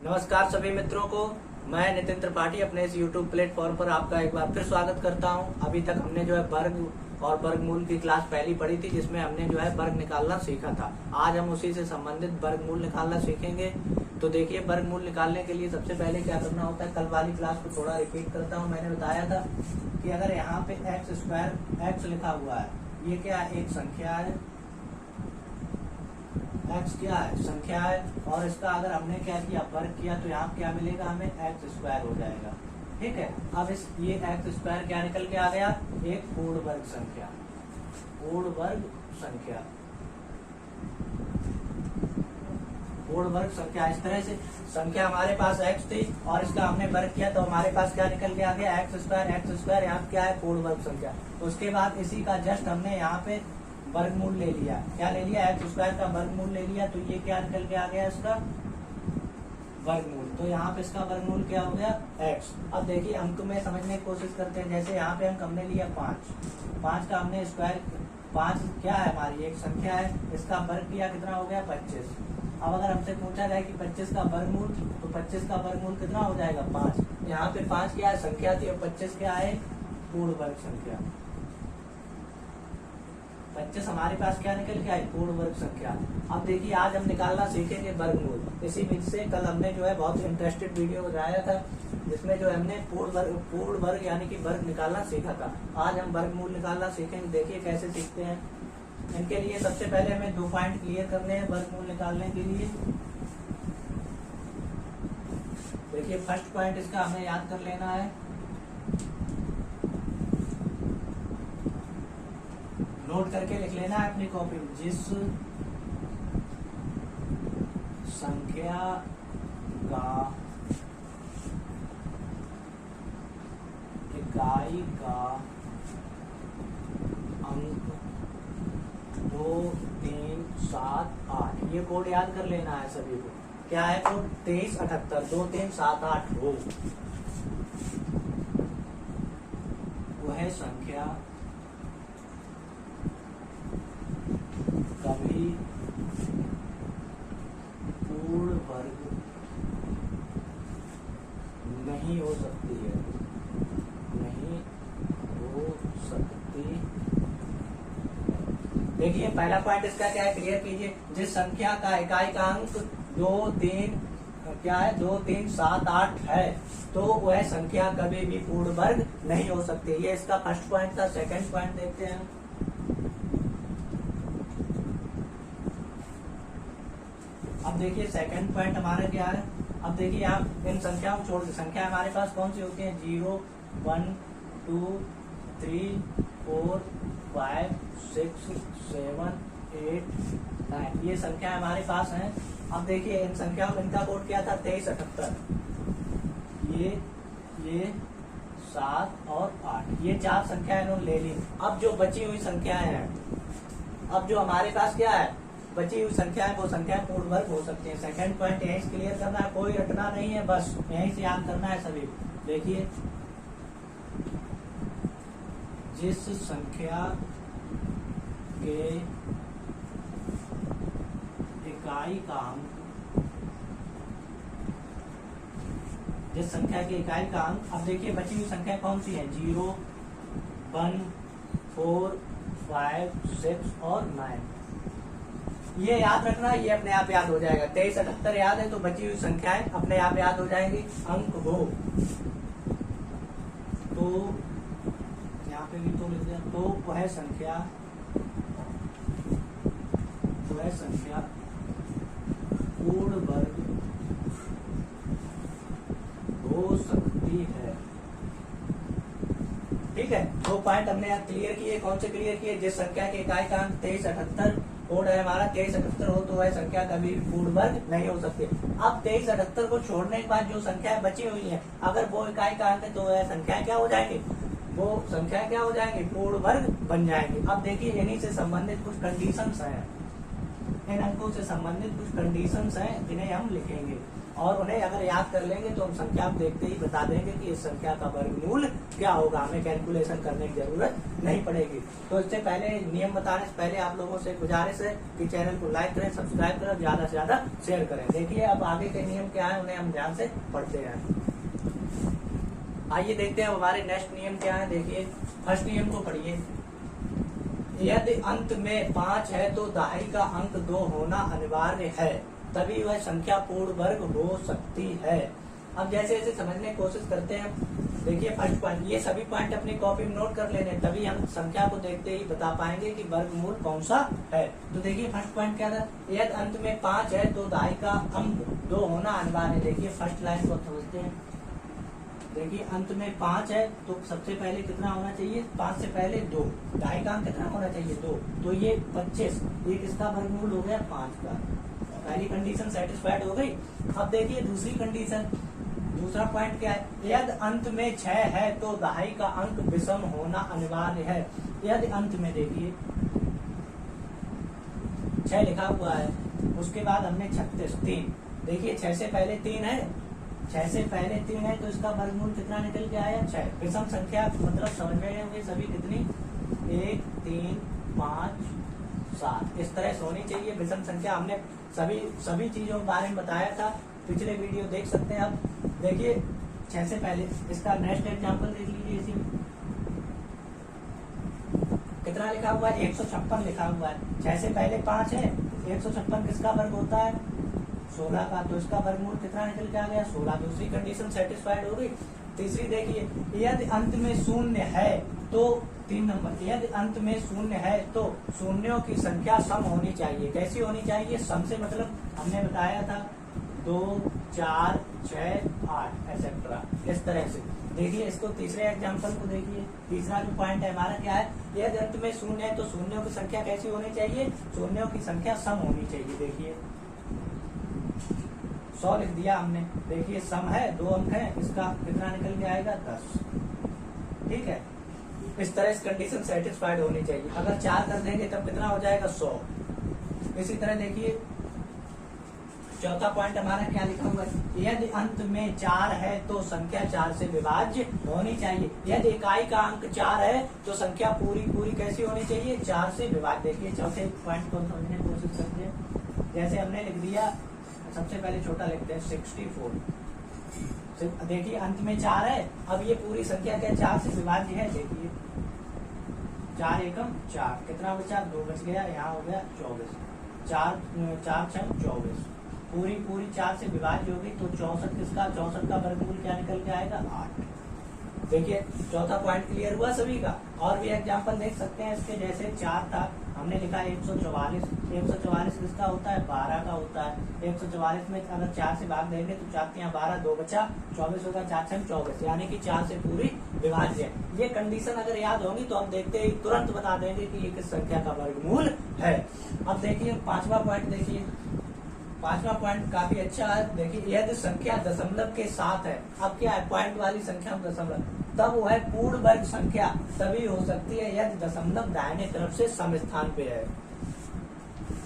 नमस्कार सभी मित्रों को। मैं नितिन त्रिपाठी अपने इस YouTube प्लेटफॉर्म पर आपका एक बार फिर स्वागत करता हूं। अभी तक हमने जो है वर्ग और वर्गमूल की क्लास पहली पढ़ी थी, जिसमें हमने जो है वर्ग निकालना सीखा था। आज हम उसी से संबंधित वर्गमूल निकालना सीखेंगे। तो देखिए, वर्गमूल निकालने के लिए सबसे पहले क्या करना होता है। कल वाली क्लास को थोड़ा रिपीट करता हूँ। मैंने बताया था कि अगर यहाँ पे एक्स स्क्वायर एक्स लिखा हुआ है, ये क्या है, एक संख्या है। एक्स क्या है, संख्या है। और इसका अगर हमने क्या किया, वर्ग किया, तो यहाँ क्या मिलेगा, हमें एक्स स्क्वायर हो जाएगा। ठीक है। अब इस ये एक्स स्क्वायर क्या निकल के आ गया, एक पूर्ण वर्ग संख्या। पूर्ण वर्ग संख्या, पूर्ण वर्ग संख्या। इस तरह से संख्या हमारे पास एक्स थी और इसका हमने वर्ग किया, तो हमारे पास क्या निकल के आ गया, एक्स स्क्वायर। एक्स स्क्वायर यहाँ क्या है, पूर्ण वर्ग संख्या। उसके बाद इसी का जस्ट हमने यहाँ पे वर्गमूल ले लिया। क्या ले लिया, एक्स स्क्वायर का वर्गमूल ले लिया, तो ये क्या निकल के आ गया, इसका वर्गमूल। तो यहाँ पे इसका वर्गमूल क्या हो गया, एक्स। अब देखिए, अंक में समझने की कोशिश करते हैं। जैसे यहाँ पे अंक हमने लिया 5 का हमने स्क्वायर, 5 क्या है, हमारी एक संख्या है। इसका वर्ग किया, कितना हो गया, 25। अब अगर हमसे पूछा जाए कि 25 का वर्गमूल, तो 25 का वर्गमूल कितना हो जाएगा, 5। यहाँ पे 5 क्या है, संख्या थी, और 25 क्या है, पूर्ण वर्ग संख्या। 25 हमारे पास क्या निकल के आई, पूर्ण वर्ग संख्या। अब देखिए, आज हम निकालना सीखेंगे वर्गमूल। इसी बीच से कल हमने जो है बहुत इंटरेस्टेड वीडियो बनाया था, जिसमें जो हमने पूर्ण वर्ग यानी कि वर्ग निकालना सीखा था। आज हम वर्गमूल निकालना सीखेंगे। देखिए कैसे सीखते हैं। इनके लिए सबसे पहले हमें 2 पॉइंट क्लियर करने हैं वर्गमूल निकालने के लिए। देखिए, फर्स्ट पॉइंट इसका हमें याद कर लेना है। नोट करके लिख लेना है अपनी कॉपी में। जिस संख्या का इकाई का अंक 2, 3, 7, 8, ये कोड याद कर लेना है सभी को। क्या है कोड, 2378, 2, 3, 7, 8 हो वह संख्या कभी पूर्ण वर्ग नहीं हो सकती है, नहीं हो सकती। देखिए, पहला पॉइंट इसका क्या है, क्लियर कीजिए। जिस संख्या का इकाई का अंक 2, 3 क्या है, 2, 3, 7, 8 है, तो वह संख्या कभी भी पूर्ण वर्ग नहीं हो सकती। ये इसका फर्स्ट पॉइंट था। सेकंड पॉइंट देखते हैं। अब देखिए, सेकंड पॉइंट हमारा क्या है। अब देखिए, आप इन संख्याओं को छोड़ दे। संख्या हमारे पास कौन सी होती है, 0, 1, 2, 3, 4, 5, 6, 7, 8, 9, ये संख्या हमारे पास है। अब देखिए, इन संख्याओं में इनका कोड क्या था, 2378। ये 7 और 8, ये 4 संख्याएं इन्होंने ले ली। अब जो बची हुई संख्याएं हैं, अब जो हमारे पास क्या है, बची हुई संख्या है, वो संख्या पूर्ण वर्ग हो सकती है। सेकंड पॉइंट यहीं से क्लियर करना है, कोई रटना नहीं है, बस यहीं से याद करना है सभी। देखिए, जिस संख्या के इकाई का अंक, जिस संख्या के इकाई का अंक, अब देखिए बची हुई संख्या कौन सी है, 0, 1, 4, 5, 6 और 9। ये याद रखना, ये अपने आप याद हो जाएगा। 2378 याद है, तो बची हुई संख्याएं अपने आप याद हो जाएंगी। अंक हो तो यहाँ पे भी तो लिख दिया, तो वह संख्या पूर्ण वर्ग हो सकती है। ठीक है, 2 पॉइंट हमने यहाँ क्लियर किए। कौन से क्लियर किए, जिस संख्या के इकाई का अंक 2378 कोड है हमारा, 2378 हो, तो वह संख्या कभी भी पूर्ण वर्ग नहीं हो सकती। अब 2378 को छोड़ने के बाद जो संख्या बची हुई है, अगर वो इकाई का अंक है, तो वह संख्या क्या हो जाएगी, वो संख्या क्या हो जाएंगी, पूर्ण वर्ग बन जाएंगी। अब देखिए, इन्हीं से संबंधित कुछ कंडीशंस हैं, इन अंकों से संबंधित कुछ कंडीशंस हैं, जिन्हें हम लिखेंगे। और उन्हें अगर याद कर लेंगे तो हम संख्या को देखते ही बता देंगे कि इस संख्या का वर्गमूल क्या होगा, हमें कैलकुलेशन करने की जरूरत नहीं पड़ेगी। तो इससे पहले नियम बताने से पहले आप लोगों से गुजारिश है कि चैनल को लाइक करें, सब्सक्राइब करें, ज्यादा से ज्यादा शेयर करें। देखिए अब आगे के नियम क्या है उन्हें हम ध्यान से पढ़ते हैं। आइए देखते हैं हमारे नेक्स्ट नियम क्या है। देखिए फर्स्ट नियम को पढ़िए। यदि अंत में 5 है तो दहाई का अंक 2 होना अनिवार्य है, तभी वह संख्या पूर्ण वर्ग हो सकती है। अब जैसे जैसे समझने की कोशिश करते हैं, देखिए फर्स्ट पॉइंट, ये सभी पॉइंट अपनी कॉपी में नोट कर लेने, तभी हम संख्या को देखते ही बता पाएंगे कि वर्गमूल कौन सा है। तो देखिए फर्स्ट पॉइंट क्या था, यदि अंत में 5 है तो दहाई का अंक 2 होना अनिवार्य है। देखिए फर्स्ट लाइन को समझते हैं। देखिए अंत में 5 है तो सबसे पहले कितना होना चाहिए, 5 से पहले 2, दहाई का अंक कितना होना चाहिए 2, तो ये 25, ये किसका वर्गमूल हो गया 5 का। पहली कंडीशन सेटिस्फाइड हो गई। अब देखिए दूसरी कंडीशन, दूसरा पॉइंट क्या है, यदि अंत में 6 है तो दहाई का अंक विषम होना अनिवार्य है। यदि अंत में देखिए 6 लिखा हुआ है, उसके बाद हमने 36 3, देखिए 6 से पहले 3 है, 6 से पहले 3 है तो इसका वर्गमूल कितना निकल के आया 6। विषम संख्या मतलब समझ में होंगे सभी कितनी, 1 3 5 7 इस तरह से होनी चाहिए विषम संख्या। हमने सभी चीजों के बारे में बताया था, पिछले वीडियो देख सकते हैं। अब देखिए 6 से पहले इसका नेक्स्ट एग्जांपल देख लीजिए। इसी कितना लिखा हुआ है 156 लिखा हुआ है, 6 से पहले 5 है, 156 किसका वर्ग होता है 16 का, तो इसका वर्गमूल कितना निकल के आ गया 16। दूसरी कंडीशन सेटिस्फाइड हो गई। तीसरी देखिए, यदि अंत में 0 है तो 3 नंबर, यदि अंत में 0 है तो शून्यों की संख्या सम होनी चाहिए। कैसी होनी चाहिए, सम से मतलब हमने बताया था 2 4 6 8 एक्सेट्रा, इस तरह से। देखिए इसको तीसरे एग्जांपल को देखिए, तीसरा जो पॉइंट है हमारा क्या है, यदि अंत में 0 है तो शून्यों की संख्या कैसी होनी चाहिए, शून्यों की संख्या सम होनी चाहिए। देखिए 100 लिख दिया हमने, देखिए सम है 2 अंक है, इसका कितना निकल के आएगा 10। ठीक है, इस तरह से कंडीशन सेटिस्फाइड होनी चाहिए। अगर 4 कर देंगे तब कितना हो जाएगा 100। इसी तरह देखिए चौथा पॉइंट हमारा क्या लिखा हुआ है, यदि अंत में 4 है तो संख्या 4 से विभाज्य होनी चाहिए। यदि इकाई का अंक 4 है तो संख्या पूरी कैसी होनी चाहिए 4 से विभाज्य। देखिए चौथे पॉइंट को समझने की कोशिश करते हैं। जैसे हमने लिख दिया, सबसे पहले छोटा लिखते हैं 64। देखिए अंत में 4 है, अब ये पूरी संख्या क्या 4 से विभाज्य है। देखिए 4 एकम 4, कितना बचा 2 बच गया, यहाँ हो गया 24, 4 6 24, पूरी 4 से विभाज्य होगी तो 64 किसका, 64 का वर्गमूल क्या निकल के आएगा 8। देखिए चौथा पॉइंट क्लियर हुआ सभी का। और भी एग्जांपल देख सकते हैं इसके, जैसे 4 था, हमने लिखा 144, 144 किसका होता है 12 का होता है। 144 में अगर 4 से भाग देंगे तो 4 3 12, 2 बचा 24 होगा, 4 6 24, यानी कि 4 से पूरी विभाज्य है। ये कंडीशन अगर याद होगी तो हम देखते ही तुरंत बता देंगे कि ये किस संख्या का वर्गमूल है। अब देखिए पांचवा पॉइंट, देखिए पांचवा पॉइंट काफी अच्छा है। देखिए यदि संख्या दशमलव के साथ है, अब क्या है पॉइंट वाली संख्या दशमलव, तब वह पूर्ण वर्ग संख्या तभी हो सकती है यदि दशमलव दाहिने तरफ से सम स्थान पे है।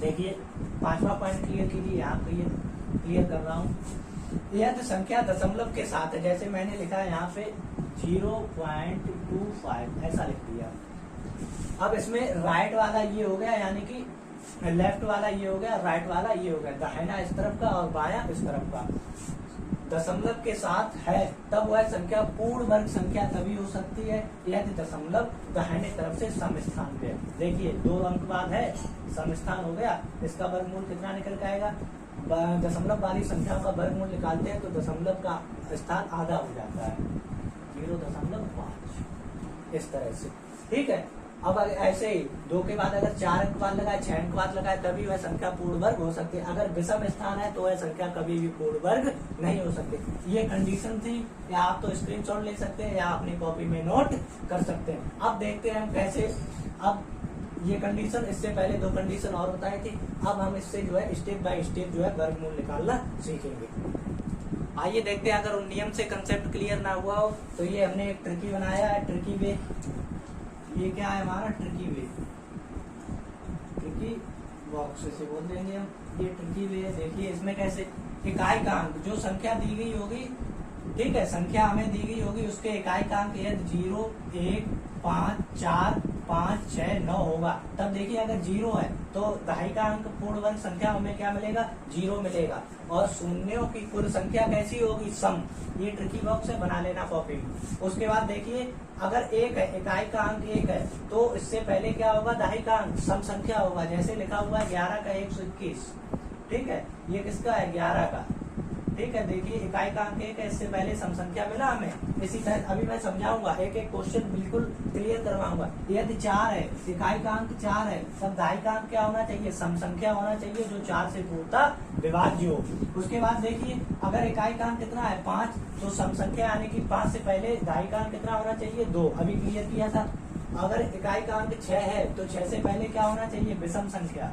देखिए पांचवा पॉइंट क्लियर कीजिए, यहाँ क्लियर कर रहा हूँ। यदि संख्या दशमलव के साथ है, जैसे मैंने लिखा है यहाँ पे 0.25 ऐसा लिख दिया। अब इसमें राइट वाला ये हो गया, यानी कि लेफ्ट वाला ये हो गया, राइट वाला ये हो गया, दाहिना इस तरफ का और बायां इस तरफ का। दशमलव के साथ है तब वह संख्या पूर्ण वर्ग संख्या तभी हो सकती है यदि दशमलव दाहिने तरफ से सम स्थान पे। देखिए 2 अंक बाद है, सम स्थान हो गया, इसका वर्गमूल कितना निकल के आएगा, दशमलव वाली संख्या का वर्गमूल निकालते हैं तो दशमलव का स्थान आधा हो जाता है 0.5, इस तरह से। ठीक है, अब ऐसे ही 2 के बाद अगर 4 अंक बाद लगाए, 6 अंक बाद लगाए, तभी वह संख्या पूर्ण वर्ग हो सकती है। अगर विषम स्थान है तो वह संख्या कभी भी पूर्ण वर्ग नहीं हो सकती। ये कंडीशन थी, या आप तो स्क्रीनशॉट ले सकते हैं या अपनी कॉपी में नोट कर सकते हैं। अब देखते हैं हम कैसे, अब ये कंडीशन, इससे पहले 2 कंडीशन और बताई थी, अब हम इससे जो है स्टेप बाय स्टेप जो है वर्गमूल निकालना सीखेंगे। आइए देखते हैं, अगर उन नियम से कंसेप्ट क्लियर ना हुआ हो तो ये हमने एक ट्रिकी बनाया है, ट्रिकी वे। ये क्या है हमारा ट्रिकी वे, ट्रिकी बॉक्स से बोल देंगे हम, ये ट्रिकी वे है। देखिए इसमें कैसे, इकाइकांक जो संख्या दी गई होगी, ठीक है, संख्या हमें दी गई होगी उसके इकाइकांक यदि 0, 1, 5, 4, 5, 6, 9 होगा, तब देखिए अगर 0 है तो दहाई का अंक पूर्ण वर्ग संख्या हमें क्या मिलेगा, 0 मिलेगा। और शून्यों की कुल संख्या कैसी होगी, सम। ये ट्रिकी बॉक्स है, बना लेना कॉपी में। उसके बाद देखिए अगर 1 है, इकाई का अंक 1 है, तो इससे पहले क्या होगा, दहाई का अंक सम संख्या होगा। जैसे लिखा हुआ है 11 का 121, ठीक है, ये किसका है, 11 का, ठीक है। देखिए इकाई का अंक 1 है, इससे पहले सम संख्या मिला हमें। इसी तरह अभी मैं समझाऊंगा, एक एक क्वेश्चन बिल्कुल क्लियर करवाऊंगा। यदि 4 है, इकाई का अंक 4 है, तब दहाई का अंक क्या होना चाहिए, सम संख्या होना चाहिए जो 4 से पूर्णतः विभाज्य हो। उसके बाद देखिए अगर इकाई का अंक कितना है, 5, तो सम संख्या यानी कि 5 से पहले दहाई का अंक कितना होना चाहिए, 2, अभी क्लियर किया था। अगर इकाई का अंक 6 है तो 6 से पहले क्या होना चाहिए, विषम संख्या,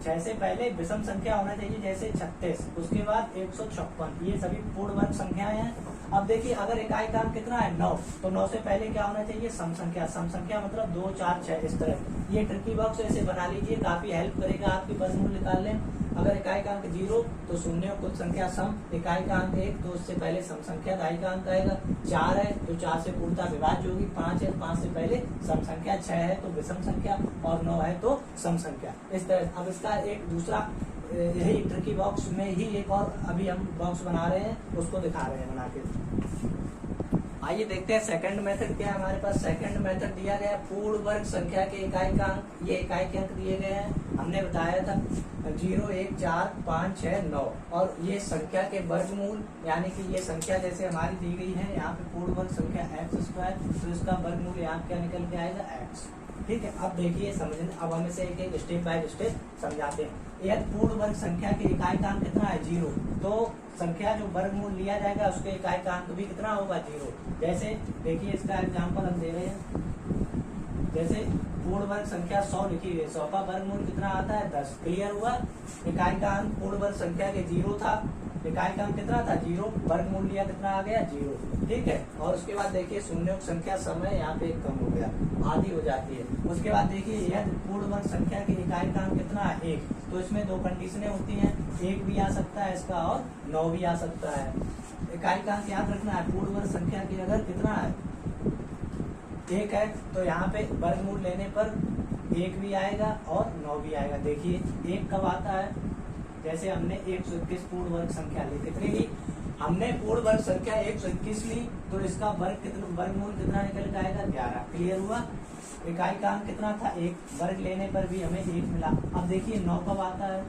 6 से पहले विषम संख्या होना चाहिए, जैसे 36, उसके बाद 156, ये सभी पूर्ण वर्ग संख्याएं हैं। अब देखिए अगर इकाई का अंक कितना है, 9, तो 9 से पहले क्या होना चाहिए, सम संख्या, सम संख्या मतलब 2, 4, 6, इस तरह। ये ट्रिकी बॉक्स ऐसे बना लीजिए, काफी हेल्प करेगा आपकी वर्गमूल निकालने। अगर इकाई का अंक 0 तो शून्य कुल संख्या सम, इकाई का अंक 1 तो उससे पहले सम संख्या, दहाई का अंक आएगा। 4 है तो 4 से पूर्णतः विभाज्य होगी, 5 है 5 से पहले सम संख्या, 6 है तो विषम संख्या, और 9 है तो सम संख्या, इस तरह। अब इसका एक दूसरा यही ट्रिकी बॉक्स में ही एक और अभी हम बॉक्स बना रहे हैं, उसको दिखा रहे हैं बना के। आइए देखते हैं सेकंड मेथड क्या है हमारे पास। सेकंड मेथड दिया गया पूर्ण वर्ग संख्या के इकाई का अंक, ये इकाई के अंक दिए गए हैं, हमने बताया था 0, 1, 4, 5, 6, 9, और ये संख्या के वर्गमूल, यानी कि ये संख्या जैसे हमारी दी गई है यहाँ पे पूर्ण वर्ग संख्या x², तो इसका वर्गमूल यहाँ क्या निकल के आएगा, x, ठीक है। अब देखिए समझने, अब हम इसे एक एक स्टेप बाय स्टेप समझाते हैं। यदि पूर्ण वर्ग संख्या के इकाई का अंक कितना है, 0, तो संख्या जो वर्गमूल लिया जाएगा उसके इकाई का अंक भी कितना होगा, 0। जैसे देखिए इसका एग्जांपल हम दे रहे हैं, जैसे पूर्ण वर्ग संख्या 100 लिखी हुई है, 100 का वर्गमूल कितना आता है, 10, क्लियर हुआ। इकाई का अंक पूर्ण वर्ग संख्या के 0 था, इकाई का अंक कितना था, 0, वर्गमूल लिया कितना आ गया, 0, ठीक है। और उसके बाद देखिए शून्यों की संख्या समय यहाँ पे कम हो गया, आधी हो जाती है। उसके बाद देखिए यदि पूर्ण वर्ग संख्या की इकाई का अंक कितना है, 1, तो इसमें 2 कंडीशनें होती हैं, 1 भी आ सकता है इसका और 9 भी आ सकता है। इकाई का अंक याद रखना है, पूर्ण वर्ग संख्या की अगर कितना है, 1 है, तो यहाँ पे वर्गमूल लेने पर 1 भी आएगा और 9 भी आएगा। देखिए 1 कब आता है, जैसे हमने 121 पूर्ण वर्ग संख्या ली, कितनी ली, हमने पूर्ण वर्ग संख्या 121 ली, तो इसका वर्गमूल कितना निकल जाएगा, 11, क्लियर हुआ। इकाई का अंक कितना था, 1, वर्ग लेने पर भी हमें 1 मिला। अब देखिए 9 कब आता है,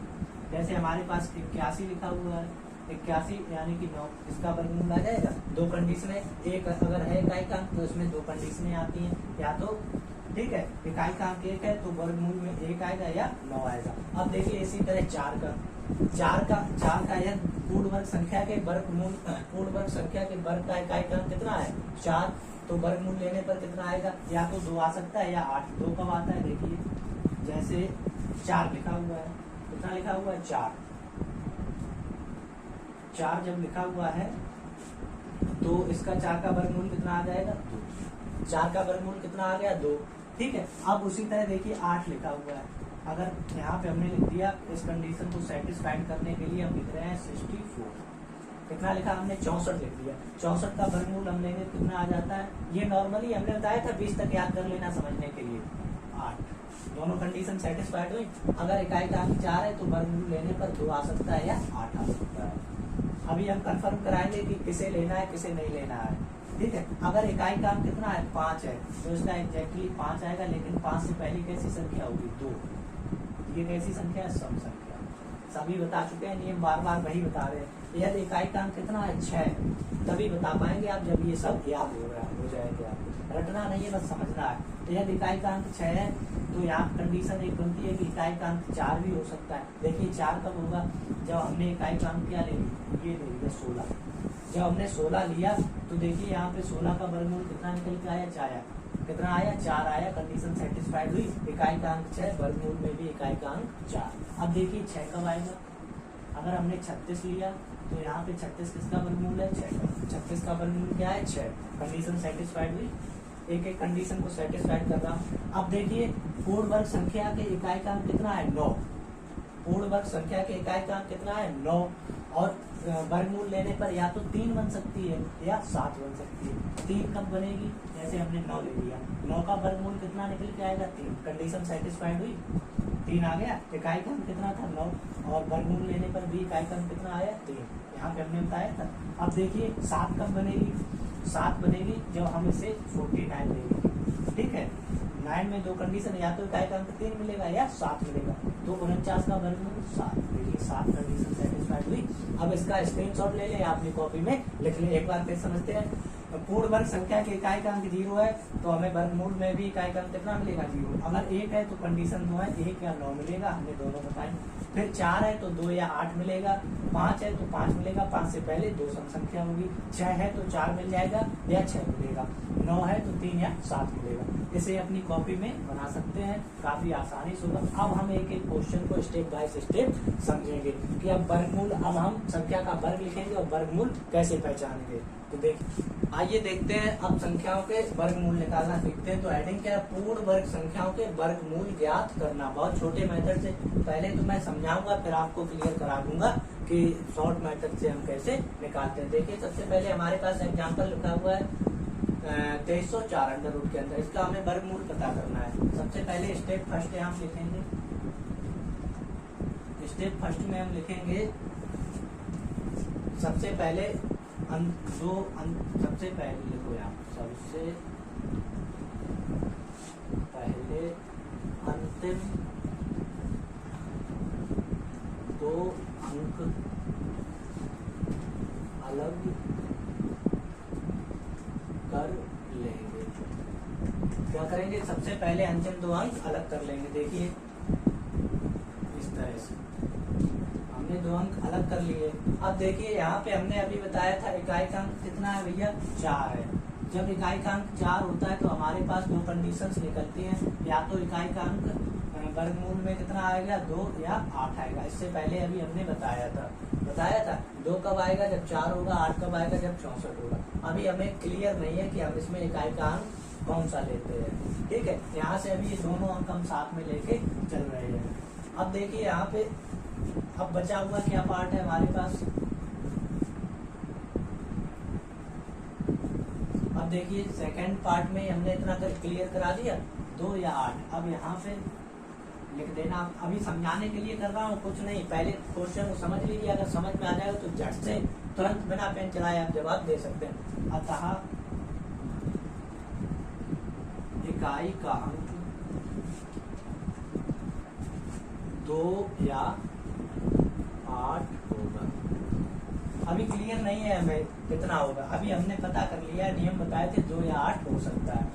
जैसे हमारे पास 81 लिखा हुआ है, 81 यानी कि 9, इसका वर्गमूल आ जाएगा। 2 कंडीशनें, एक अगर है इकाई का अंक तो इसमें 2 कंडीशनें आती हैं, या तो ठीक है इकाई का अंक 1 है तो वर्गमूल में 1 आएगा या 9 आएगा। अब देखिए इसी तरह 4 का यह पूर्ण वर्ग संख्या के वर्गमूल, पूर्ण वर्ग संख्या के वर्ग का इकाई का अंक कितना है, 4, तो वर्गमूल लेने पर कितना आएगा, या तो 2 आ सकता है या 8। 2 कब आता है, देखिए जैसे 4 लिखा हुआ है, कितना लिखा हुआ है, 4 जब लिखा हुआ है तो इसका 4 का वर्गमूल कितना आ जाएगा, 2, 4 का वर्गमूल कितना आ गया, 2, ठीक है। अब उसी तरह देखिए 8 लिखा हुआ है, अगर यहाँ पे हमने लिख दिया, इस कंडीशन को सेटिस्फाइड करने के लिए हम लिख रहे हैं 64, कितना लिखा हमने, 64 लिख दिया। 64 का वर्गमूल हम लेंगे कितना आ जाता है, ये नॉर्मली हमने बताया था 20 तक याद कर लेना समझने के लिए, 8, दोनों कंडीशन सेटिस्फाइड हुई। अगर इकाई का अंक 4 है तो वर्गमूल लेने पर 2 आ सकता है या 8 आ सकता है। अभी हम कंफर्म कराएंगे कि किसे लेना है किसे नहीं लेना है, ठीक है। अगर इकाई का अंक कितना है, 5 है, तो इसका एग्जैक्टली 5 आएगा, लेकिन 5 से पहले कैसी संख्या होगी, 2, ये कैसी संख्या है, सम संख्या। सभी बता चुके हैं, नियम बार बार वही बता रहे हैं। यदि इकाई का अंक कितना है, 6, तभी बता पाएंगे आप जब ये सब याद हो जाएगा, रटना नहीं है, बस समझना है। तो यदि इकाई का अंक 6 है तो यहाँ कंडीशन एक बनती है कि इकाई का अंक 4 भी हो सकता है। देखिए 4 कब होगा, जब हमने इकाई का अंक क्या ले ली, ये ले लिया 16। जब हमने 16 लिया तो देखिए यहाँ पे 16 का वर्गमूल कितना निकल के आया, 4, कितना आया, 4 आया, कंडीशन सेटिस्फाइड हुई। इकाई का अंक 6, वर्गमूल में भी इकाई का अंक 4। अब देखिए 6 कब आएगा, अगर हमने 36 लिया तो यहाँ पे 36 किसका वर्गमूल है, 6 का, 36 का वर्गमूल क्या है, 6, कंडीशन सेटिस्फाइड हुई। एक एक कंडीशन को सेटिस्फाइड कर रहा हूँ। अब देखिए पूर्ण वर्ग संख्या के इकाई का अंक कितना है, 9, पूर्ण वर्ग संख्या के इकाई का अंक कितना है, 9। और वर्गमूल लेने पर या तो 3 बन सकती है या 7 बन सकती है। 3 कब बनेगी, जैसे हमने 9 ले लिया, 9 का वर्गमूल कितना निकल के आएगा 3, कंडीशन सेटिस्फाइड हुई, 3 आ गया। इकाई क्रम कितना था 9, और वर्गमूल लेने पर भी इकाई क्रम कितना आया 3, यहाँ पे हमने बताया था। अब देखिए 7 कब बनेगी, 7 बनेगी जब हम इसे 49 लेंगे, ठीक है। 9 में 2 कंडीशन, या तो इकाई क्रम 3 मिलेगा या 7 मिलेगा, तो 49 का वर्गमूल 7, देखिए 7 कंडीशन सेटिस्फाइड हुई। अब इसका स्क्रीनशॉट ले लें, अपनी कॉपी में लिख लें। एक बार फिर समझते हैं, पूर्ण वर्ग संख्या के इकाई क्रम 0 है तो हमें वर्गमूल में भी इकाई क्रम कितना मिलेगा 0। अगर 1 है तो कंडीशन 2 है, 1 या 9 मिलेगा, हमने दोनों बताए। फिर 4 है तो 2 या 8 मिलेगा, 5 है तो 5 मिलेगा, 5 से पहले 2 सम संख्या होगी, 6 है तो 4 मिल जाएगा या 6 मिलेगा, 9 है तो 3 या 7 मिलेगा। इसे अपनी कॉपी में बना सकते हैं, काफी आसानी से होगा। अब हम एक एक क्वेश्चन को स्टेप बाय स्टेप समझेंगे कि अब वर्गमूल, अब हम संख्या का वर्ग लिखेंगे और वर्गमूल कैसे पहचानेंगे। तो देखिए, आइए देखते हैं अब संख्याओं के वर्गमूल निकालना सीखते हैं। तो हेडिंग क्या है, पूर्ण वर्ग संख्याओं के वर्गमूल ज्ञात करना। बहुत छोटे मेथड से पहले तो मैं समझाऊंगा, फिर आपको क्लियर करा दूंगा कि शॉर्ट मेथड से हम कैसे निकालते हैं। देखिए सबसे पहले हमारे पास एग्जाम्पल लिखा हुआ है 2304 अंडर रूट के अंदर, इसका हमें वर्गमूल पता करना है। सबसे पहले स्टेप फर्स्ट हम लिखेंगे, स्टेप फर्स्ट में हम लिखेंगे सबसे पहले सबसे पहले लिखो यहाँ, सबसे पहले अंतिम 2 अंक अलग कर लेंगे। क्या करेंगे, सबसे पहले अंतिम 2 अंक अलग कर लेंगे। देखिए इस तरह से हमने 2 अंक अलग कर लिए। अब देखिए यहाँ पे हमने अभी बताया था इकाई क्रमांक कितना है भैया 4 है। जब इकाई क्रमांक 4 होता है तो हमारे पास 2 कंडीशंस निकलती हैं, या तो इकाई क्रमांक वर्गमूल में कितना आएगा 2 या 8 आएगा। इससे पहले अभी हमने बताया था 2 कब आएगा जब 4 होगा, 8 कब आएगा जब 64 होगा। अभी हमें क्लियर नहीं है कि हम इसमें इकाई क्रमांक कौन सा लेते हैं, ठीक है। यहाँ से अभी ये दोनों अंक हम साथ में लेके चल रहे हैं। अब देखिए यहाँ पे अब बचा हुआ क्या पार्ट है हमारे पास, अब देखिए सेकंड पार्ट में हमने इतना क्लियर करा दिया 2 या 8। अब यहाँ पे लिख देना, अभी समझाने के लिए कर रहा हूँ, कुछ नहीं, पहले क्वेश्चन को समझ लीजिए। अगर समझ में आ जाएगा तो झट से तुरंत बिना पेन चलाए आप जवाब दे सकते हैं। अतः इकाई का अंक 2 या 8 होगा। अभी क्लियर नहीं है हमें कितना होगा, अभी हमने पता कर लिया, नियम बताए थे 2 या 8 हो सकता है।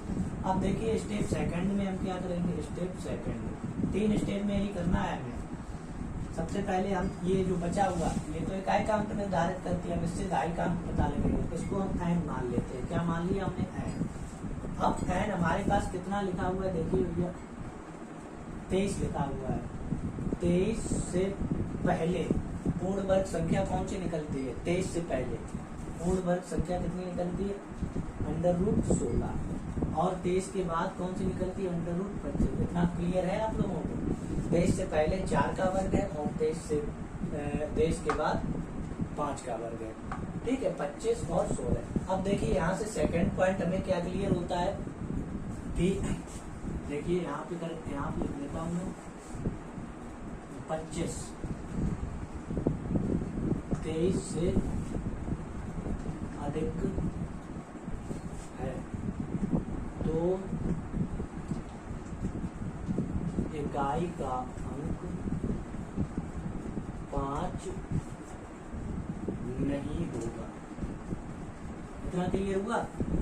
अब देखिए स्टेप सेकंड में हम क्या करेंगे, स्टेप सेकंड 3 स्टेप में ही करना है हमें। सबसे पहले हम ये जो बचा हुआ, ये तो इकाई का अंक निर्धारित करती है, हम इससे इकाई का अंक पता लगेगा। इसको हम n मान लेते हैं। क्या मान लिया हमने n। अब n हमारे पास कितना लिखा हुआ है, देखिए भैया 23 लिखा हुआ है। 23 से पहले पूर्ण वर्ग संख्या कौन सी निकलती है, 23 से पहले पूर्ण वर्ग संख्या कितनी निकलती है अंडर रूट 16, और 23 के बाद कौन सी निकलती है अंडर रूट 25। इतना क्लियर है आप लोगों को। 23 से पहले 4 का वर्ग है और 23 के बाद 5 का वर्ग है, ठीक है, 25 और 16। अब देखिए यहाँ से सेकंड पॉइंट हमें क्या क्लियर होता है कि देखिए यहाँ पे लिख लेता हूँ 25 23 से अधिक है तो इकाई का अंक 5 नहीं होगा। इतना क्लियर हुआ।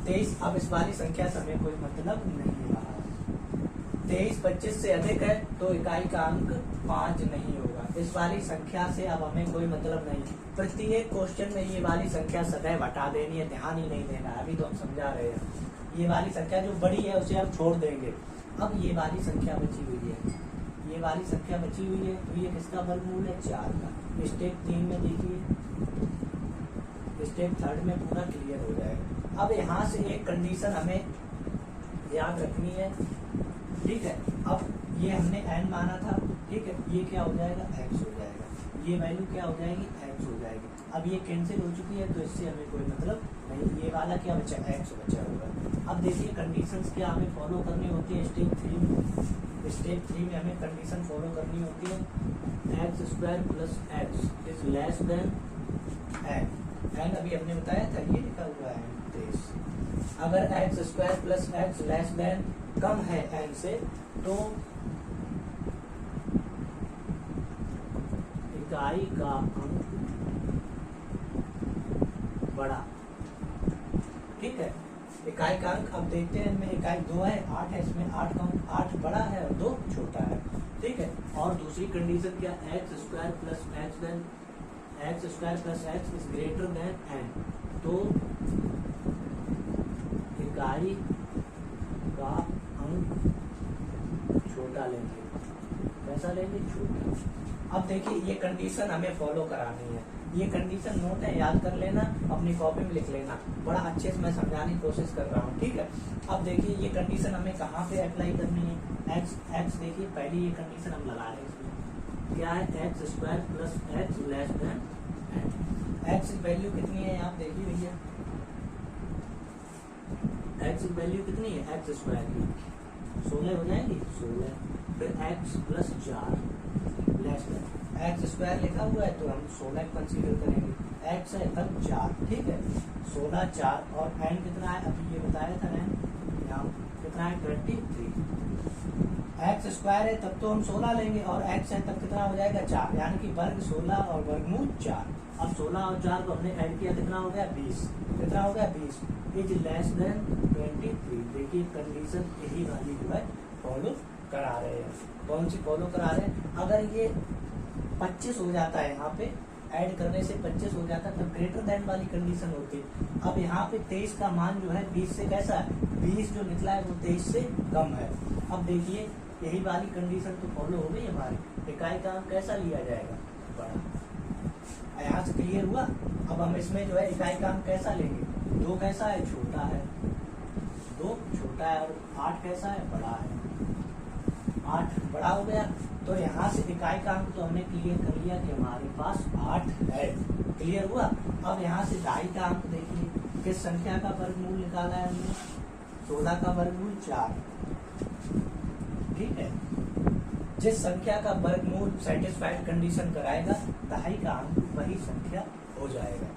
23, अब इस वाली संख्या से हमें कोई मतलब नहीं रहा। 23 25 से अधिक है तो इकाई का अंक 5 नहीं होगा। इस वाली संख्या से अब हमें कोई मतलब नहीं। प्रत्येक क्वेश्चन में ये वाली संख्या सदैव हटा देनी है, ध्यान ही नहीं देना। अभी तो हम समझा रहे हैं, ये वाली संख्या जो बड़ी है उसे हम छोड़ देंगे। अब ये वाली संख्या बची हुई है, ये वाली संख्या बची हुई है, तो ये किसका वर्गमूल है 4 का। स्टेप 3 में देखिए, स्टेप 3 में पूरा क्लियर हो जाएगा। अब यहाँ से एक कंडीशन हमें याद रखनी है, ठीक है। अब ये हमने n माना था, ठीक है, ये क्या हो जाएगा x हो जाएगा। ये वैल्यू क्या हो जाएगी, एक्स हो जाएगी। अब ये कैंसिल हो चुकी है तो इससे हमें कोई मतलब नहीं, ये वाला क्या बचा, एक्स बचा होगा। अब देखिए कंडीशंस क्या हमें फॉलो करनी होती है स्टेप 3 में। स्टेप 3 में हमें कंडीशन फॉलो करनी होती है x square plus x is less than n अभी हमने बताया था, ये लिखा हुआ है 23। अगर x square plus x less than कम है एन से तो इकाई का अंक बड़ा, ठीक है। इकाई का अंक अब देखते हैं, इनमें इकाई 2 है, 8 है, इसमें 8 का अंक 8 बड़ा है और 2 छोटा है, ठीक है। और दूसरी कंडीशन क्या, x square plus x then x square plus x is greater than n, तो इकाई का अंक छोटा लेंगे। कैसा लेंगे, छोटा। अब देखिए ये कंडीशन हमें फॉलो करानी है, ये कंडीशन नोट है, याद कर लेना, अपनी कॉपी में लिख लेना, बड़ा अच्छे से मैं समझाने की कोशिश कर रहा हूँ, ठीक है। अब देखिए ये कंडीशन हमें कहाँ पे अप्लाई करनी है, एक्स देखिए पहली ये कंडीशन हम लगा रहे हैं इसमें, क्या है, x square plus x less than n. X value कितनी है आप देखिए भैया, एक्स वैल्यू कितनी है, एक्स स्क्वायर की 16 हो जाएगी, 16, फिर x plus 4 less than x square लिखा हुआ है तो हम 16 कंसीडर करेंगे, एक्स है तब 4, ठीक है। 16 4 और एन कितना है, अभी ये बताया था एन, यहाँ कितना है 23। एक्स स्क्वायर है तब तो हम 16 लेंगे और एक्स है तब कितना हो जाएगा 4, यानी कि वर्ग 16 और वर्गमूल 4। अब 16 और 4 को हमने ऐड किया, कितना हो गया 20, कितना हो गया 20, इज लेस देन 23। देखिए कंडीशन यही वाली जो है फॉलो करा रहे हैं, कौन सी फॉलो करा रहे हैं। अगर ये 25 हो जाता है, यहाँ पे ऐड करने से 25 हो जाता है तब ग्रेटर देन वाली कंडीशन होती है। अब यहाँ पे 23 का मान जो है 20 से कैसा है, 20 जो निकला है वो 23 से कम है। अब देखिए यही वाली कंडीशन तो फॉलो हो गई हमारी, इकाई का अंक कैसा लिया जाएगा, बड़ा। यहाँ से क्लियर हुआ। अब हम इसमें जो है इकाई का अंक कैसा लेंगे, 2 कैसा है, छोटा है, 2 छोटा है और 8 कैसा है, बड़ा है, 8 बड़ा हो गया। तो यहाँ से इकाई का अंक तो हमने क्लियर कर लिया कि हमारे पास 8 है, क्लियर हुआ। अब यहाँ से दाई का अंक देखिए, किस संख्या का वर्गमूल निकाला है हमने, 16 का वर्गमूल 4, ठीक है। जिस संख्या का वर्गमूल सेटिस्फाइड कंडीशन कराएगा दाई का अंक वही संख्या हो जाएगा।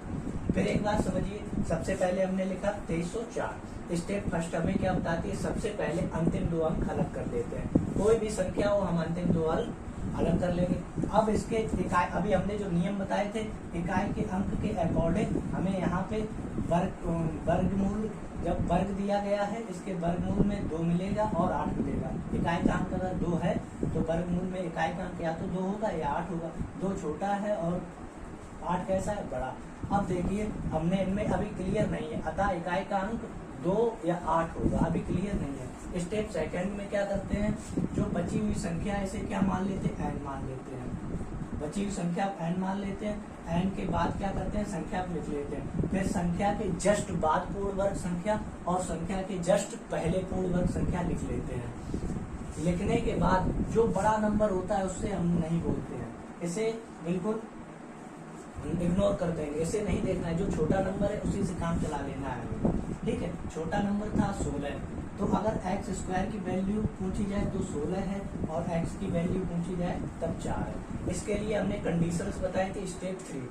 फिर एक बात समझिए, सबसे पहले हमने लिखा 2304। स्टेप फर्स्ट हमें क्या बताती है, सबसे पहले अंतिम 2 अंक अलग कर देते हैं, कोई भी संख्या हो हम अंतिम 2 अंक अलग कर लेंगे। अब इसके इकाई, अभी हमने जो नियम बताए थे इकाई के अंक के अकॉर्डिंग हमें यहाँ पे वर्गमूल, जब वर्ग दिया गया है इसके वर्गमूल में 2 मिलेगा और 8 मिलेगा। इकाई का अंक अगर 2 है तो वर्गमूल में इकाई का अंक या तो 2 होगा या 8 होगा, 2 छोटा है और 8 कैसा है, बड़ा। अब देखिए हमने इनमें अभी क्लियर नहीं है, अतः इकाई का अंक 2 या 8 होगा, अभी क्लियर नहीं है। स्टेप सेकंड में क्या करते हैं, जो बची हुई संख्या है इसे क्या मान लेते हैं, एन मान लेते हैं, बची हुई संख्या एन मान लेते हैं। एन के बाद क्या करते हैं, संख्या को लिख लेते हैं, फिर संख्या के जस्ट बाद पूर्ण वर्ग संख्या और संख्या के जस्ट पहले पूर्ण वर्ग संख्या लिख लेते हैं। लिखने के बाद जो बड़ा नंबर होता है उससे हम नहीं बोलते हैं, इसे बिल्कुल इग्नोर कर देंगे, इसे नहीं देखना है, जो छोटा नंबर है उसी से काम चला लेना है, ठीक है। छोटा नंबर था 16, तो अगर एक्स स्क्वायर की वैल्यू पूछी जाए तो 16 है और एक्स की वैल्यू पूछी जाए तब 4 है। इसके लिए हमने कंडीशंस बताई थी स्टेप 3,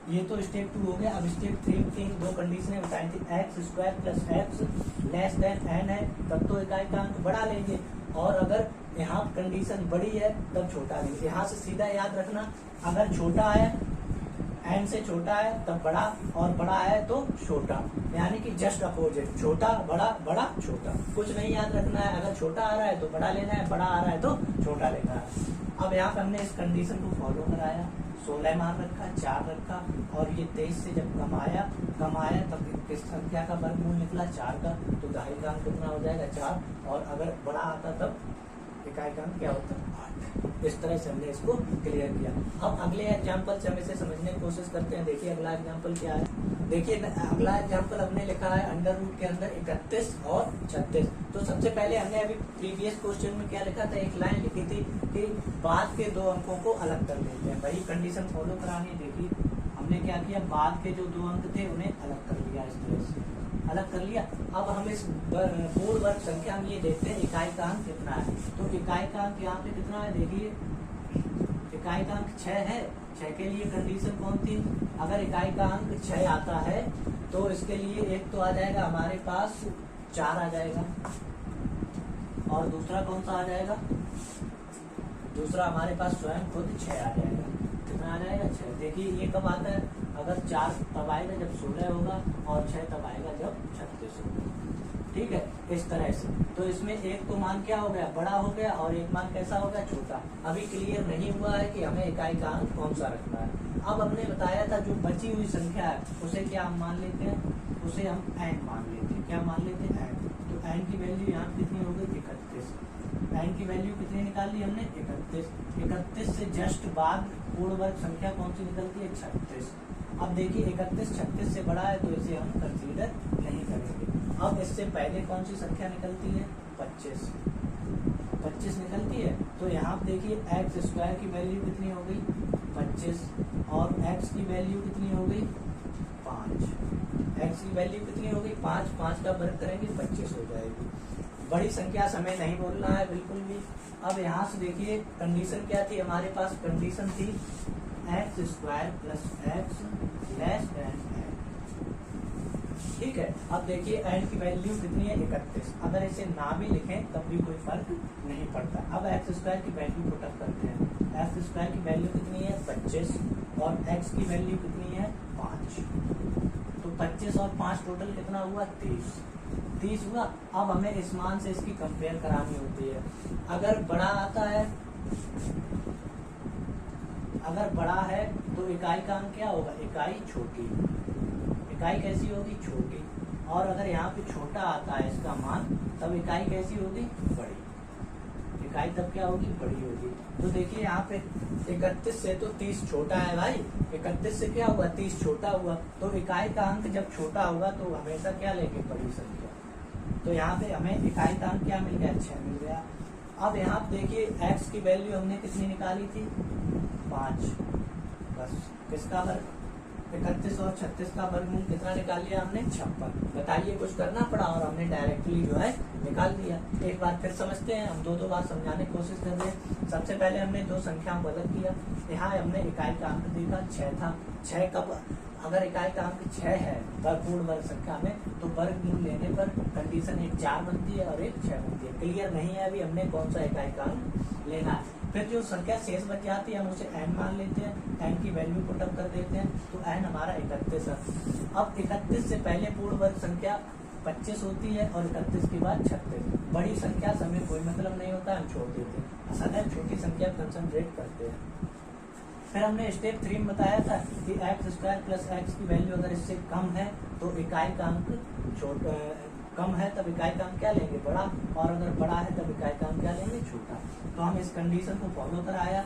ये तो स्टेप 2 हो गया। अब स्टेप 3 की 2 कंडीशनें बताई थी, x square plus x less than n है तब तो इकाई का अंक बड़ा लेंगे, और अगर यहाँ कंडीशन बड़ी है तब छोटा लेंगे। यहाँ से सीधा याद रखना, अगर छोटा है एन से छोटा है तब बड़ा और बड़ा है तो छोटा, यानी कि जस्ट अपोजिट, छोटा बड़ा बड़ा छोटा, कुछ नहीं याद रखना है। अगर छोटा आ रहा है तो बड़ा लेना है, बड़ा आ रहा है तो छोटा लेना है। अब यहाँ पे हमने इस कंडीशन को फॉलो कराया, 16 मान रखा, 4 रखा और ये 23 से जब कम आया तब किस संख्या का वर्गमूल निकला, 4 का, तो दाहिने का अंक कितना हो जाएगा 4, और अगर बड़ा आता तब इकाई का अंक क्या होता 8। इस तरह से हमने इसको क्लियर किया। अब अगले एग्जाम्पल से हम इसे समझने की कोशिश करते हैं। देखिए अगला एग्जाम्पल क्या है। देखिए अगला एग्जाम्पल हमने लिखा है अंडर रूट के अंदर 31 और 36। तो सबसे पहले हमने अभी प्रीवियस क्वेश्चन में क्या लिखा था, एक लाइन लिखी थी कि बाद के दो अंकों को अलग कर लेते हैं। वही कंडीशन फॉलो करानी। देखिए हमने क्या किया, बाद के जो दो अंक थे उन्हें अलग कर लिया, इस तरह से अलग कर लिया। अब हम इस पूर्ण वर्ग संख्या में ये देखते हैं इकाई का अंक कितना है। तो इकाई का अंक यहाँ पे कितना है, देखिए इकाई का अंक 6 है। 6 के लिए कंडीशन कौन थी, अगर इकाई का अंक 6 आता है तो इसके लिए एक तो आ जाएगा हमारे पास 4 आ जाएगा, और दूसरा कौन सा आ जाएगा, दूसरा हमारे पास स्वयं खुद 6 आ जाएगा। कितना आ जाएगा, 6। देखिए ये कब आता है, अगर 4 तब आएगा जब 16 होगा, और 6 तब आएगा जब 36 होगा। ठीक है, इस तरह से। तो इसमें एक तो मान क्या हो गया, बड़ा हो गया, और एक मान कैसा हो गया, छोटा। अभी क्लियर नहीं हुआ है कि हमें इकाई का अंक कौन सा रखना है। अब हमने बताया था जो बची हुई संख्या है उसे क्या हम मान लेते हैं, उसे हम n मान लेते हैं। क्या मान लेते हैं, n। तो n की वैल्यू यहाँ कितनी हो गई, 31। n की वैल्यू कितनी निकाल ली हमने, 31। 31 से जस्ट बाद पूर्ण वर्ग संख्या कौन सी निकलती है, 36। अब देखिए 31 36 से बड़ा है तो इसे हम कंसीडर नहीं करेंगे। अब इससे पहले कौन सी संख्या निकलती है, 25 निकलती है। तो यहाँ पे देखिए एक्स स्क्वायर की वैल्यू कितनी हो गई, 25, और एक्स की वैल्यू कितनी हो गई, 5। एक्स की वैल्यू कितनी हो गई, 5। 5 का वर्ग करेंगे 25 हो जाएगी। बड़ी संख्या समय नहीं बोलना है बिल्कुल भी। अब यहाँ से देखिए कंडीशन क्या थी हमारे पास, कंडीशन थी x square plus x less then n। ठीक है, अब देखिए n की वैल्यू कितनी है, 31। अगर इसे ना भी लिखें तब भी कोई फर्क नहीं पड़ता। अब एक्स स्क्वायर की वैल्यू पुट अप करते हैं। एक्स स्क्वायर की वैल्यू कितनी है, 25, और एक्स की वैल्यू कितनी है, 5। तो 25 और 5 टोटल कितना हुआ, 30 हुआ। अब हमें इस मान से इसकी कंपेयर करानी होती है। अगर बड़ा आता है, अगर बड़ा है तो इकाई का अंक क्या होगा, इकाई छोटी। इकाई कैसी होगी, छोटी। और अगर यहाँ पे छोटा आता है इसका मान, तब इकाई कैसी होगी, बड़ी। इकाई तब क्या होगी, बड़ी होगी। तो देखिए यहाँ पे 31 से तो 30 छोटा है भाई। 31 से क्या हुआ, 30 छोटा हुआ। तो इकाई का अंक जब छोटा होगा तो हमेशा क्या लेंगे, बड़ी संख्या। तो यहाँ पे हमें इकाई का अंक क्या मिल गया, 6 मिल गया। अब यहाँ पे देखिए एक्स की वैल्यू हमने कितनी निकाली थी, 5। बस किसका वर्ग, 31 और 36 का वर्गमूल कितना निकाल लिया हमने, 56। बताइए कुछ करना पड़ा और हमने डायरेक्टली जो है निकाल दिया। एक बार फिर समझते हैं, हम दो बार समझाने की कोशिश कर रहे हैं। सबसे पहले हमने दो संख्याओं को अलग किया। यहाँ हमने इकाई का अंक देखा 6 था। 6 कब, अगर इकाई का अंक 6 है पूर्ण वर्ग संख्या में, तो वर्गमूल लेने पर कंडीशन एक 4 बनती है और एक 6 बनती है। क्लियर नहीं है अभी हमें कौन सा इकाई का अंक लेना है। फिर जो संख्या शेष बच जाती है हम उसे n मान लेते हैं, n की वैल्यू पुट अप कर देते हैं, तो n हमारा 31 है। अब 31 से पहले पूर्ण वर्ग संख्या 25 होती है और 31 के बाद 36। बड़ी संख्या से हमें कोई मतलब नहीं होता, हम छोड़ देते हैं। सदैव छोटी संख्या कंसंट्रेट करते हैं। फिर हमने स्टेप 3 में बताया था कि एक्स स्क्वायर प्लस एक्स की वैल्यू अगर इससे कम है तो इकाई का अंक छोटा, कम है तब इकाई का अंक क्या लेंगे, बड़ा, और अगर बड़ा है तब इकाई का अंक क्या लेंगे, छोटा। तो हम इस कंडीशन को फॉलो कराया।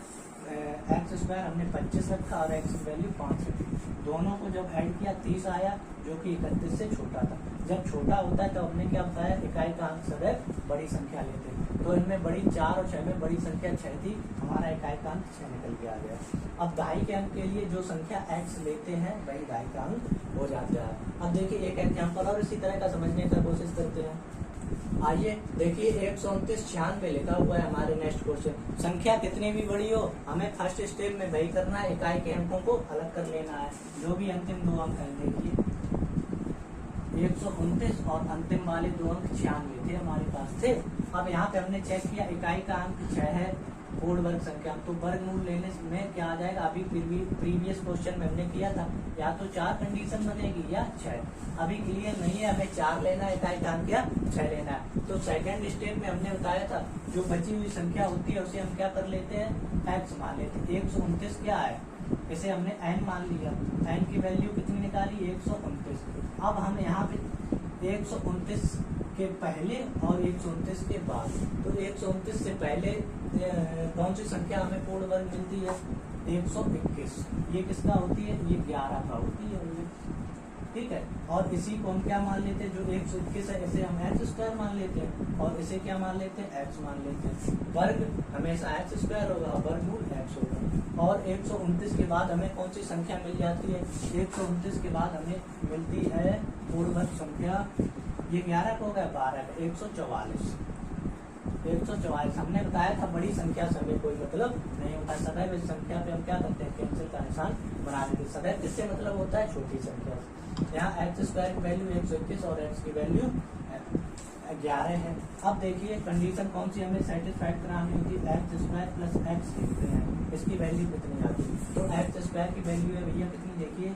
एक्स स्क्वायर हमने 25 रखा और एक्स की वैल्यू 5 रखी। दोनों को जब ऐड किया 30 आया, जो कि 31 से छोटा था। जब छोटा होता है तो हमने क्या बताया, इकाई का अंक सदैव बड़ी संख्या लेते हैं। तो इनमें बड़ी 4 और 6 में बड़ी संख्या 6 थी, हमारा इकाई का अंक 6 निकल के आ गया। अब दहाई के अंक के लिए जो संख्या x लेते हैं वही दहाई का अंक हो जाता है। अब देखिए एक एग्जाम्पल और इसी तरह का समझने का कोशिश करते हैं। आइए देखिए 129 96 लिखा हुआ है हमारे नेक्स्ट क्वेश्चन। संख्या कितनी भी बड़ी हो हमें फर्स्ट स्टेप में वही करना है, इकाई के अंकों को अलग कर लेना है। जो भी अंतिम दो अंक है, देखिए 129 और अंतिम वाले दो अंक 96 थे हमारे पास थे। अब यहाँ पे हमने चेक किया इकाई का अंक 6 है पूर्ण वर्ग संख्या, तो वर्गमूल लेने में क्या आ जाएगा, अभी प्रीवियस क्वेश्चन में हमने किया था, या तो 4 कंडीशन बनेगी या 6। अभी क्लियर नहीं है हमें 4 लेना है इकाई का अंक या 6 लेना है। तो सेकंड स्टेप में हमने बताया था जो बची हुई संख्या होती है उसे हम क्या कर लेते हैं, x मान लेते हैं। 129 क्या है, इसे हमने n मान लिया। n की वैल्यू कितनी निकाली, 129। अब हम यहाँ पे 129 के पहले और 129 के बाद, तो 129 से पहले कौन सी संख्या हमें पूर्ण वर्ग मिलती है? 121। ये किसका होती है? ये 11 का होती है। ठीक है, और इसी को हम क्या मान लेते हैं? जो 121 है इसे हम एक्स स्क्वायर मान लेते हैं और इसे क्या मान लेते हैं? एक्स मान लेते हैं। वर्ग हमेशा एक्स स्क्वायर होगा और वर्गमूल एक्स होगा। और 129 के बाद हमें कौन सी संख्या मिल जाती है? 129 के बाद हमें मिलती है पूर्ण वर्ग संख्या, ये 11 का हो गया, 12 का, 144। 144 हमने बताया था बड़ी संख्या से हमें कोई मतलब नहीं होता। सदैव इस संख्या पे हम क्या करते हैं? कैंसिल का निशान बना देते हैं। सदैव किससे मतलब होता है? छोटी संख्या से। यहाँ एक्स स्क्वायर की वैल्यू 121 और एक्स की वैल्यू 11 है। अब देखिए कंडीशन कौन सी हमें सेटिस्फाइड करानी होती है? एक्स स्क्वायर प्लस एक्स कितने हैं, इसकी वैल्यू कितनी आती है? तो एक्स स्क्वायर की वैल्यू है भैया कितनी? देखिए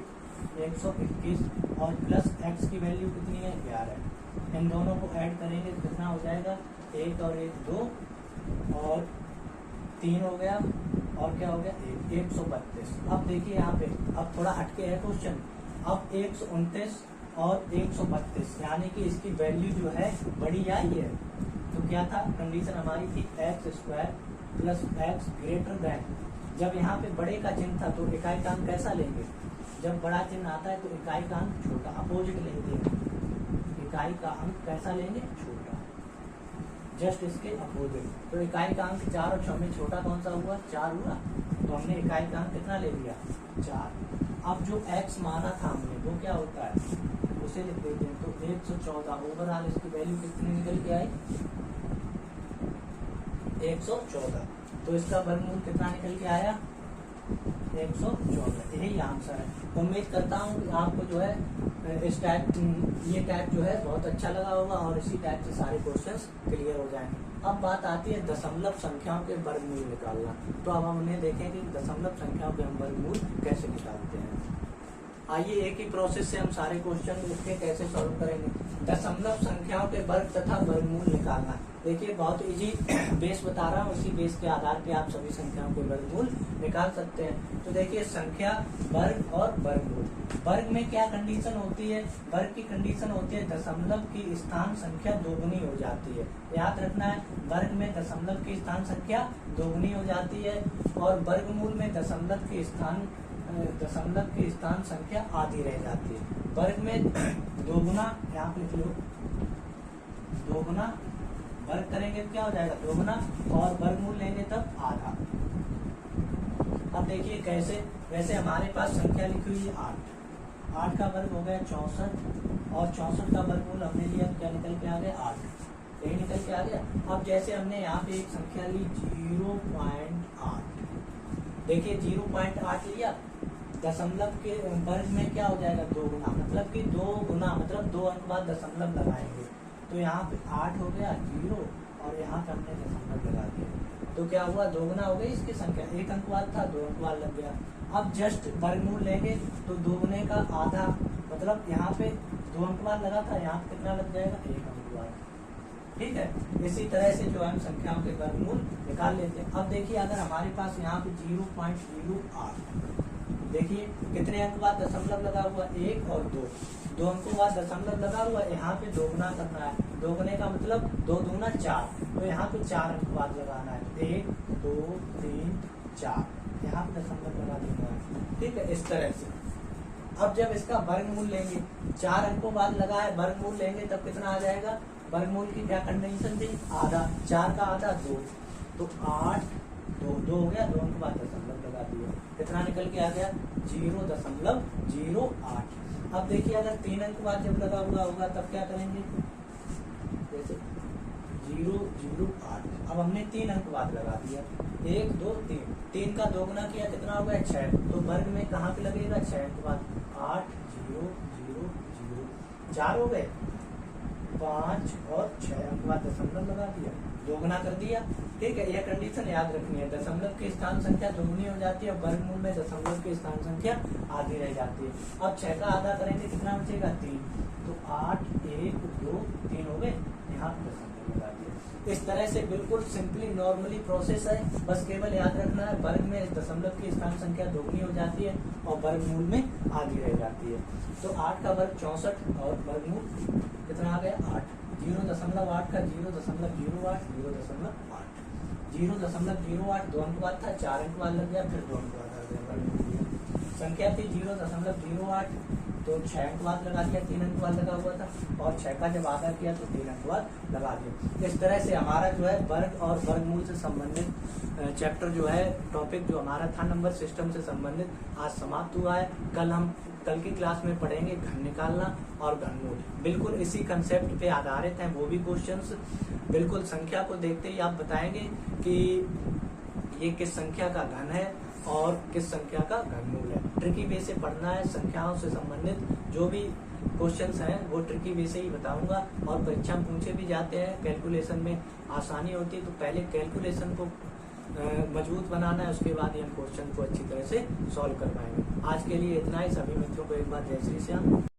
121 और प्लस एक्स की वैल्यू कितनी है? 11। इन दोनों को ऐड करेंगे तो कितना हो जाएगा? 1 और 1 2 और 3 हो गया और क्या हो गया? 132। अब देखिए यहाँ पे अब थोड़ा हटके है क्वेश्चन। अब 129 और 132 यानी कि इसकी वैल्यू जो है बड़ी आई है। तो क्या था कंडीशन हमारी थी? X square plus x greater than. जब यहाँ पे बड़े का चिन्ह था तो इकाई का अंक कैसा लेंगे? जब बड़ा चिन्ह आता है तो इकाई का अंक छोटा, अपोजिट लेंगे। इकाई का अंक कैसा लेंगे? छोटा, जस्ट इसके अपोजिट। तो इकाई का अंक 4 और 6 में छोटा कौन सा हुआ? 4 हुआ। तो हमने इकाई का अंक कितना ले लिया? 4। अब जो x माना था हमने वो क्या होता है? उसे लिख देते हैं। तो 114 ओवरऑल इसकी वैल्यू कितनी निकल के आई? 114। तो इसका वर्गमूल कितना निकल के आया? 114। यही आंसर है। उम्मीद करता हूँ कि आपको जो है इस ये टाइप जो है बहुत अच्छा लगा होगा और इसी टाइप से सारे क्वेश्चंस क्लियर हो जाएंगे। अब बात आती है दशमलव संख्याओं के वर्गमूल निकालना। तो अब हम उन्हें देखें कि दशमलव संख्याओं के हम वर्गमूल कैसे निकालते हैं। आइए एक ही प्रोसेस से हम सारे क्वेश्चन इसके कैसे सॉल्व करेंगे। दशमलव संख्याओं के वर्ग तथा वर्गमूल निकालना। देखिए बहुत इजी बेस बता रहा हूँ, उसी बेस के आधार पे आप सभी संख्याओं के वर्गमूल निकाल सकते हैं। तो देखिए संख्या, वर्ग और वर्गमूल। वर्ग में क्या कंडीशन होती है? वर्ग की कंडीशन होती है दशमलव की स्थान संख्या दोगुनी हो जाती है। याद रखना है, वर्ग में दशमलव की स्थान संख्या दोगुनी हो जाती है और वर्गमूल में दशमलव की स्थान संख्या आधी रह जाती है। वर्ग में दोगुना, यहाँ पे लिख लो, दोगुना वर्ग करेंगे तो क्या हो जाएगा? दोगुना, और वर्गमूल लेंगे तब आधा। अब देखिए कैसे, वैसे हमारे पास संख्या लिखी हुई है 8। 8 का वर्ग हो गया 64 और 64 का वर्गमूल हमने लिया क्या निकल के आ गया? 8। यही निकल के आ गया। अब जैसे हमने यहाँ पे एक संख्या ली 0.8। देखिए 0.8 लिया, दशमलव के वर्ग में क्या हो जाएगा? 2 गुना, मतलब कि 2 गुना मतलब 2 अंक बाद दशमलव लगाएंगे। तो यहाँ पे 8 हो गया 0 और यहाँ पे हमने दशमलव लगा दिया। तो क्या हुआ? 2 गुना हो गई इसकी संख्या। 1 अंक बाद था, 2 अंक बाद लग गया। अब जस्ट वर्गमूल लेंगे तो 2 गुने का आधा, मतलब यहाँ पे 2 अंक बाद लगा था, यहाँ पे कितना लग जाएगा? 1 अंक बाद। ठीक है, इसी तरह से जो हम संख्याओं के वर्गमूल निकाल लेते हैं। अब देखिए अगर हमारे पास यहाँ पे 0.08, देखिए कितने अंक बाद दशमलव लगा हुआ? 1 और 2। 2 अंकों बाद दशमलव लगा हुआ, यहाँ पे दोगुना करना है। दोगुने का मतलब 2 दूना 4, तो यहाँ पे 4 अंक बाद लगाना है। 1 2 3 4, यहाँ पे दशमलव लगा देना है। ठीक है, इस तरह से। अब जब इसका वर्गमूल लेंगे, 4 अंकों बाद लगा है, वर्गमूल लेंगे तब कितना आ जाएगा? वर्गमूल की क्या कंडीशन थी? आधा। 4 का आधा 2, तो 8 2 हो गया, 2 अंक बाद दशमलव लगा दिया, कितना निकल के आ गया? 0.08। अब देखिए अगर 3 अंक बाद जब लगा हुआ होगा तब क्या करेंगे? जैसे 0.08। अब हमने 3 अंक बाद लगा दिया, 1 2 3। 3 का 2 गुना किया, कितना हो गया? 6। तो वर्ग में कहाँ पे लगेगा? 6 अंक बाद। 8 0 0 0, 4 हो गए, 5 और 6 अंक बाद दशमलव लगा दिया, दोगुना कर दिया। ठीक है, यह कंडीशन याद रखनी है। दशमलव की स्थान संख्या दोगुनी हो जाती है और वर्गमूल में दशमलव की स्थान संख्या आधी रह जाती है। अब 6 का आधा करेंगे, कितना बचेगा? 3। तो 8 1 2 3 हो गए, यहाँ दशमलव लगा दिया। इस तरह से बिल्कुल सिंपली नॉर्मली प्रोसेस है। बस केवल याद रखना है वर्ग में दशमलव की स्थान संख्या दोगुनी हो जाती है और वर्गमूल में आधी रह जाती है। तो 8 का वर्ग 64 और वर्गमूल कितना आ गया? 8। 0.8 का 0.08 0.8। 0.08 2 अंक बाद था, 4 अंक बाद लग गया, फिर 2 अंक बाद आ गया। संख्या थी 0.08 तो 6 अंक बाद लगा दिया, 3 अंक बाद लगा हुआ था, और 6 का जब आधा किया तो 3 अंक बाद लगा दिया। इस तरह से हमारा जो है वर्ग और वर्गमूल से संबंधित चैप्टर जो है, टॉपिक जो हमारा था नंबर सिस्टम से संबंधित, आज समाप्त हुआ है। कल की क्लास में पढ़ेंगे घन निकालना और घनमूल, बिल्कुल इसी कंसेप्ट पे आधारित हैं वो भी क्वेश्चंस। बिल्कुल संख्या को देखते ही आप बताएंगे कि ये किस संख्या का घन है और किस संख्या का घनमूल है। ट्रिकी वे से पढ़ना है, संख्याओं से संबंधित जो भी क्वेश्चंस हैं वो ट्रिकी वे से ही बताऊंगा, और परीक्षा में पूछे भी जाते हैं, कैलकुलेशन में आसानी होती है, तो पहले कैलकुलेशन को मजबूत बनाना है, उसके बाद हम क्वेश्चन को अच्छी तरह से सॉल्व करवाएंगे। आज के लिए इतना ही। सभी मित्रों को एक बार जय श्री श्याम।